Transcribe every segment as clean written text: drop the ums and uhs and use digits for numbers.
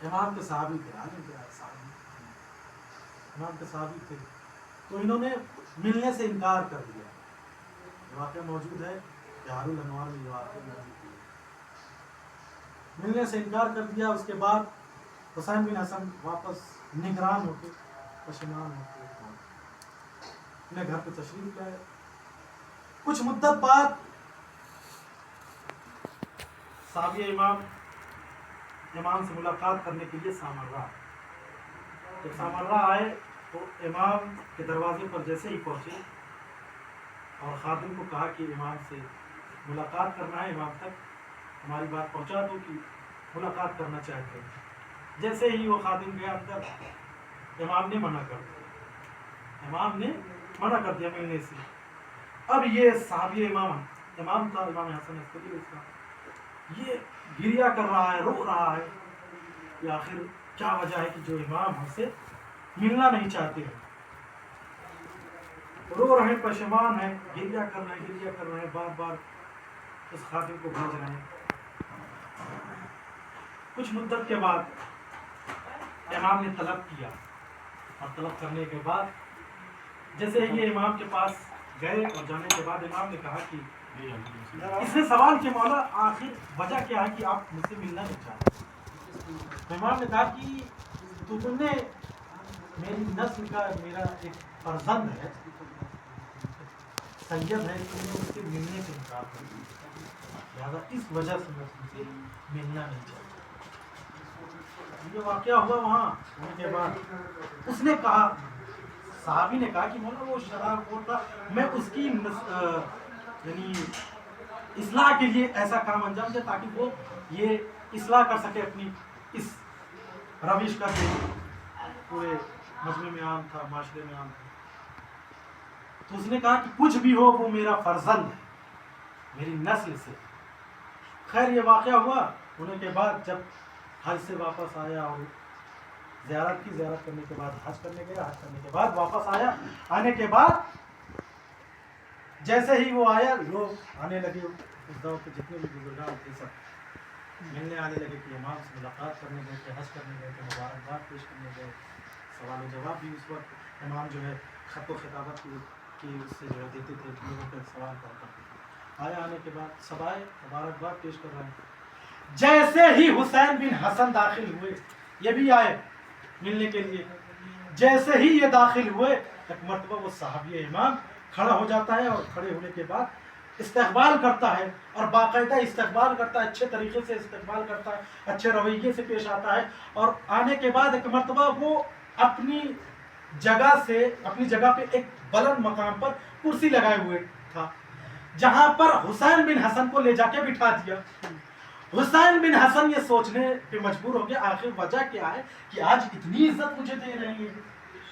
امام کے صحابی تھے، امام کے صحابی تھے، تو انہوں نے ملنے سے انکار کر دیا. واقعہ موجود ہے بہار الانوار میں، یہ واقعہ موجود ہے. ملنے سے انکار کر دیا. اس کے بعد حسین بن حسن واپس نگران ہو کے، پشیمان ہو کے اپنے گھر پہ تشریف لائے. کچھ مدت بعد صحابی امام سے ملاقات کرنے کے لیے سامرا. جب سامرا آئے تو امام کے دروازے پر جیسے ہی پہنچے اور خادم کو کہا کہ امام سے ملاقات کرنا ہے، امام تک ہماری بات پہنچا دو کہ ملاقات کرنا چاہتے ہیں. جیسے ہی وہ خادم گیا اندر، امام نے منع کر دیا، ملنے سے. اب یہ صحابی امام تھا، امام حسن عسکری السلام، یہ گریہ کر رہا ہے، رو رہا ہے کہ آخر کیا وجہ ہے کہ جو امام ہم سے ملنا نہیں چاہتے ہیں. رو رہے ہیں، پشیمان ہیں، گریہ کر رہے ہیں، بار بار اس خادم کو بھیج رہے ہیں. کچھ مدت کے بعد امام نے طلب کیا، اور طلب کرنے کے بعد جیسے یہ امام کے پاس گئے، اور جانے کے بعد امام نے کہا کہ اس نے سوال کیا، مولا آخر وجہ کیا ہے کہ آپ مجھ سے ملنا نہیں چاہتے؟ امام نے کہا کہ تم نے میری نسل کا میرا ایک فرزند ہے، سید ہے، تم نے مجھ سے ملنے سے انکار کر دیا، لہٰذا اس وجہ سے میں تم سے ملنا نہیں چاہتا. یہ واقعہ ہوا وہاں. ہونے کے بعد اس نے کہا، صحابی نے کہا کہ مولا وہ شراب خور تھا، میں اس کی یعنی اصلاح کے لیے ایسا کام انجام دیا تاکہ وہ یہ اصلاح کر سکے اپنی اس روش کا جو پورے مجمع میں عام تھا، معاشرے میں عام تھا. تو اس نے کہا کہ کچھ بھی ہو وہ میرا فرزند ہے، میری نسل سے. خیر یہ واقعہ ہوا. ہونے کے بعد جب حج سے واپس آیا اور زیارت کی، زیارت کرنے کے بعد حج کرنے گیا، حج کرنے کے بعد واپس آیا. آنے کے بعد جیسے ہی وہ آیا، لوگ آنے لگے، اس دور کے جتنے بھی بزرگان تھے سب ملنے آنے لگے کہ امام سے ملاقات کرنے گئے تھے، حج کرنے گئے تھے، مبارکباد پیش کرنے گئے. سوال و جواب بھی اس وقت امام جو ہے خط و خطابت کی اس سے جو ہے دیتے تھے، لوگوں کے سوال کرتے تھے. آیا، آنے کے بعد سب آئے، مبارکباد پیش کر رہے ہیں. جیسے ہی حسین بن حسن داخل ہوئے، یہ بھی آئے ملنے کے لیے. جیسے ہی یہ داخل ہوئے، ایک مرتبہ وہ صحابی امام کھڑا ہو جاتا ہے، اور کھڑے ہونے کے بعد استقبال کرتا ہے، اور باقاعدہ استقبال کرتا ہے، اچھے طریقے سے استقبال کرتا ہے، اچھے رویے سے پیش آتا ہے. اور آنے کے بعد ایک مرتبہ وہ اپنی جگہ پہ ایک بلند مقام پر کرسی لگائے ہوئے تھا، جہاں پر حسین بن حسن کو لے جا کے بٹھا دیا. حسین بن حسن یہ سوچنے پہ مجبور ہو گیا آخر وجہ کیا ہے کہ آج اتنی عزت مجھے دے رہے ہیں.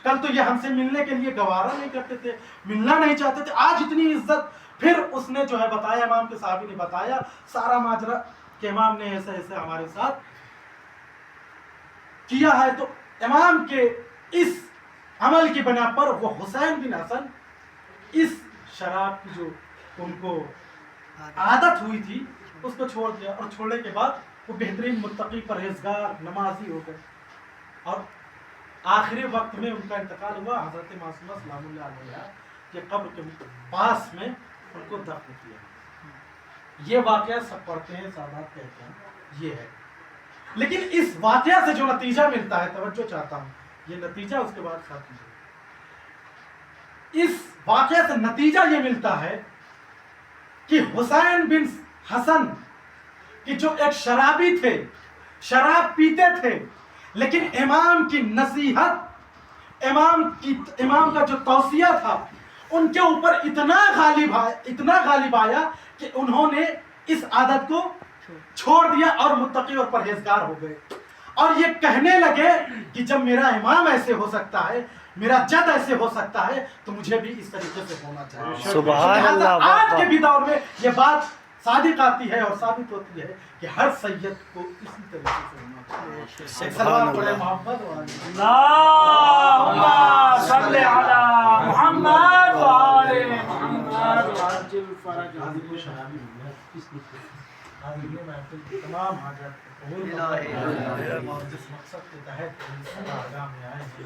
کل تو یہ ہم سے ملنے کے لیے گوارا نہیں کرتے تھے، ملنا نہیں چاہتے تھے، آج اتنی عزت. پھر اس نے جو ہے بتایا، امام کے صحابی نے بتایا سارا ماجرا کہ امام نے ایسے ایسے ہمارے ساتھ کیا ہے. تو امام کے اس عمل کی بنا پر وہ حسین بن حسن اس شراب کی جو ان کو عادت ہوئی تھی اس کو چھوڑ دیا، اور چھوڑنے کے بعد وہ بہترین متقی، پرہیزگار، نمازی ہو گئے. اور آخری وقت میں ان کا انتقال ہوا. حضرت معصومہ سلام اللہ علیہ کے قبر کے پاس میں ان کو دفن کیا. یہ واقعہ سب پڑھتے ہیں، سادات کہتے ہیں یہ ہے. لیکن اس واقعہ سے جو نتیجہ ملتا ہے، توجہ چاہتا ہوں، یہ نتیجہ اس کے بعد ساتھ کیجیے. اس واقعہ سے نتیجہ یہ ملتا ہے کہ حسین بن حسن کہ جو ایک شرابی تھے، شراب پیتے تھے، لیکن امام کی نصیحت، امام کا جو توصیہ تھا ان کے اوپر اتنا غالب آیا کہ انہوں نے اس عادت کو چھوڑ دیا اور متقی اور پرہیزگار ہو گئے. اور یہ کہنے لگے کہ جب میرا امام ایسے ہو سکتا ہے، میرا جد ایسے ہو سکتا ہے، تو مجھے بھی اس طریقے سے ہونا چاہیے. سبحان اللہ. آج کے بھی دور میں یہ بات صادق آتی ہے اور ثابت ہوتی ہے کہ ہر سید کو اسی طریقے سے ہونا چاہیے. سبحان اللہ. محمد اللہم صل علی محمد و آل محمد. حاضرین محفل کی تمام حاجات کو قبول فرمائے اور جس مقصد کے تحت اس بارگاہ میں آئے ہیں